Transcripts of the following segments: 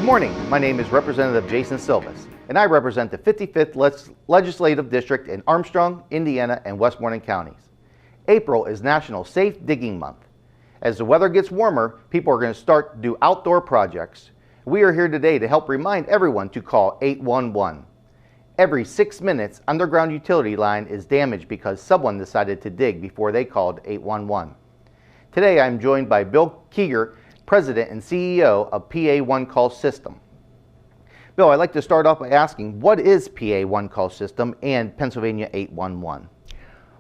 morning, my name is Representative Jason Silvis, and I represent the 55th Legislative District in Armstrong, Indiana, and Westmoreland counties. April is National Safe Digging Month. As the weather gets warmer, people are going to start to do outdoor projects. We are here today to help remind everyone to call 811. Every 6 minutes, underground utility line is damaged because someone decided to dig before they called 811. Today I'm joined by Bill Kiger, President and CEO of PA One Call System. Bill, I'd like to start off by asking, what is PA One Call System and Pennsylvania 811?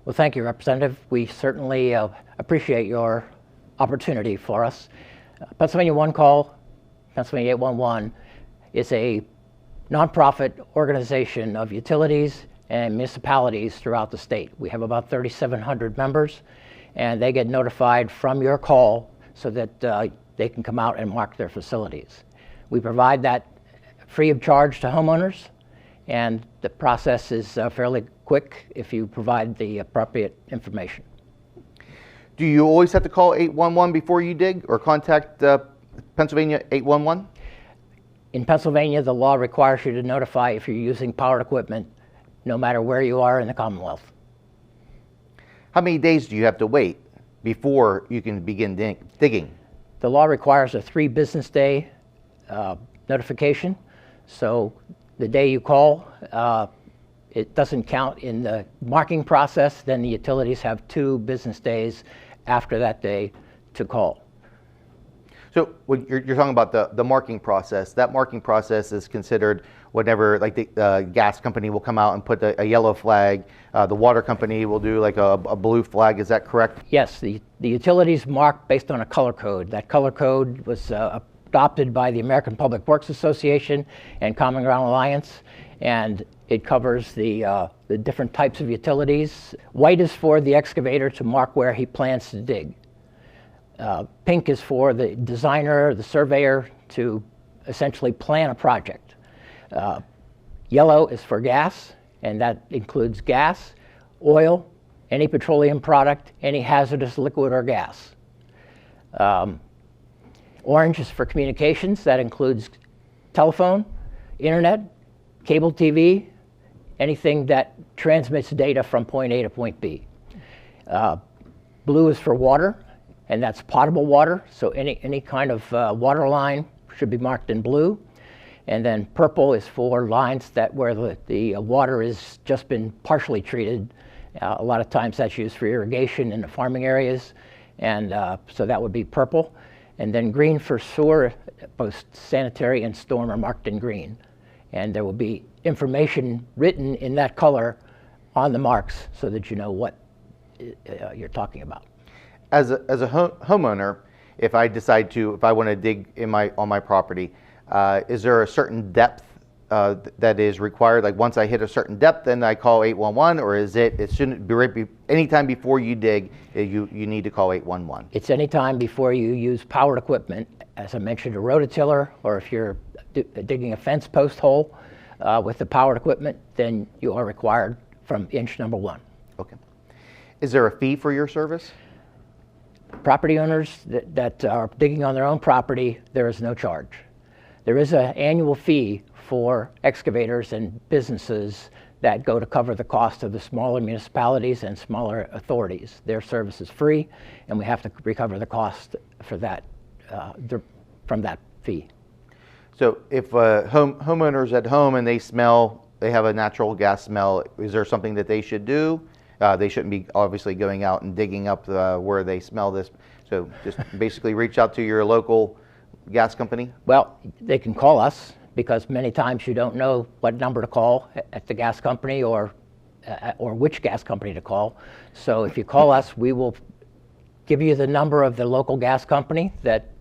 Well, thank you, Representative. We certainly appreciate your opportunity for us. Pennsylvania One Call, Pennsylvania 811, is a nonprofit organization of utilities and municipalities throughout the state. We have about 3,700 members, and they get notified from your call so that they can come out and mark their facilities. We provide that free of charge to homeowners, and the process is fairly quick if you provide the appropriate information. Do you always have to call 811 before you dig or contact Pennsylvania 811? In Pennsylvania, the law requires you to notify if you're using powered equipment, no matter where you are in the Commonwealth. How many days do you have to wait before you can begin digging? The law requires a 3 business day notification. So the day you call, it doesn't count in the marking process. Then the utilities have 2 business days after that day to call. So when you're talking about the marking process, that marking process is considered whenever, like, the gas company will come out and put a yellow flag, the water company will do like a blue flag. Is that correct? Yes, the utilities mark based on a color code. That color code was adopted by the American Public Works Association and Common Ground Alliance, and it covers the different types of utilities. White is for the excavator to mark where he plans to dig. Pink is for the designer, the surveyor, to essentially plan a project. Yellow is for gas, and that includes gas, oil, any petroleum product, any hazardous liquid or gas. Orange is for communications. That includes telephone, internet, cable TV, anything that transmits data from point A to point B. Blue is for water, and that's potable water, so any kind of water line should be marked in blue. And then purple is for lines where the water has just been partially treated. A lot of times that's used for irrigation in the farming areas, and so that would be purple. And then green for sewer, both sanitary and storm are marked in green. And there will be information written in that color on the marks so that you know what you're talking about. As a homeowner, if I want to dig on my property, is there a certain depth that is required? Like once I hit a certain depth, then I call 811, or is it shouldn't be anytime before you dig, you need to call 811? It's anytime before you use powered equipment. As I mentioned, a rototiller, or if you're digging a fence post hole with the powered equipment, then you are required from inch number 1. Okay. Is there a fee for your service? Property owners that are digging on their own property, there is no charge. There is an annual fee for excavators and businesses that go to cover the cost of the smaller municipalities and smaller authorities. Their service is free, and we have to recover the cost for that from that fee. So if homeowners at home and they have a natural gas smell, is there something that they should do? They shouldn't be obviously going out and digging up where they smell this. So just basically reach out to your local gas company? Well, they can call us, because many times you don't know what number to call at the gas company or which gas company to call. So if you call us, we will give you the number of the local gas company that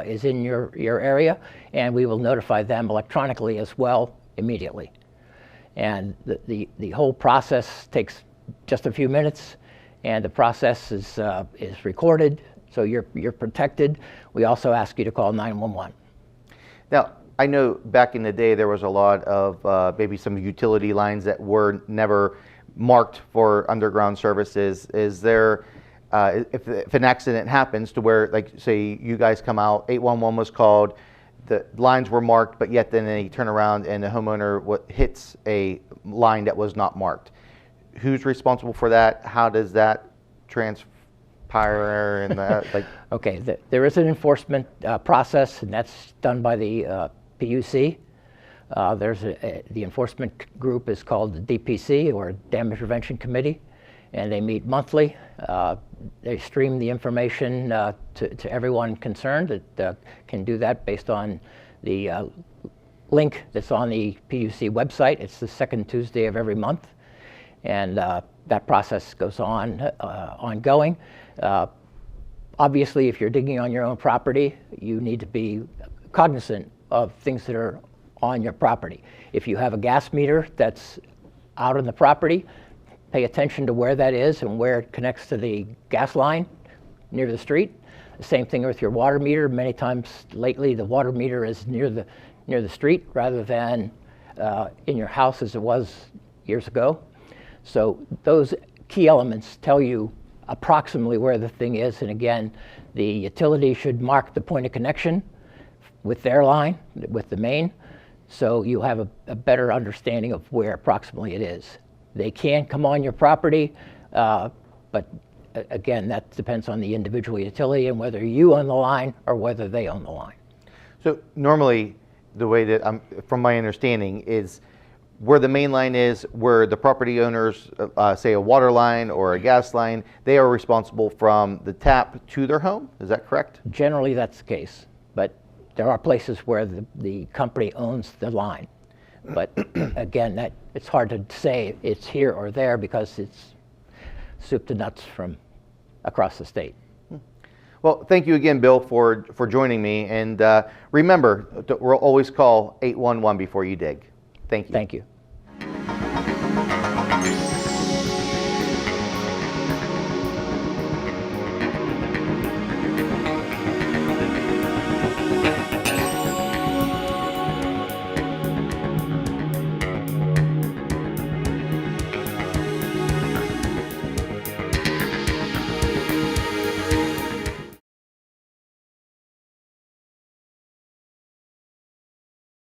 is in your area, and we will notify them electronically as well immediately. And the whole process takes just a few minutes, and the process is recorded, so you're protected. We also ask you to call 911. Now, I know back in the day there was a lot of maybe some utility lines that were never marked for underground services. Is there, if an accident happens to where, like, say you guys come out, 811 was called, the lines were marked, but yet then they turn around and the homeowner hits a line that was not marked. Who's responsible for that? How does that transpire? And like, Okay, there is an enforcement process, and that's done by the PUC. The enforcement group is called the DPC, or Damage Prevention Committee, and they meet monthly. They stream the information to everyone concerned that can do that based on the link that's on the PUC website. It's the second Tuesday of every month, and that process goes on ongoing. Obviously, if you're digging on your own property, you need to be cognizant of things that are on your property. If you have a gas meter that's out on the property, pay attention to where that is and where it connects to the gas line near the street. The same thing with your water meter. Many times lately, the water meter is near the street rather than in your house as it was years ago. So those key elements tell you approximately where the thing is, and again, the utility should mark the point of connection with their line, with the main, so you have a better understanding of where approximately it is. They can come on your property, but again, that depends on the individual utility and whether you own the line or whether they own the line. so normally, the way that from my understanding is, where the main line is, where the property owners, say a water line or a gas line, they are responsible from the tap to their home. Is that correct? Generally, that's the case, but there are places where the company owns the line. But again, it's hard to say it's here or there because it's soup to nuts from across the state. Well, thank you again, Bill, for joining me. And remember, we'll always call 811 before you dig. Thank you. Thank you.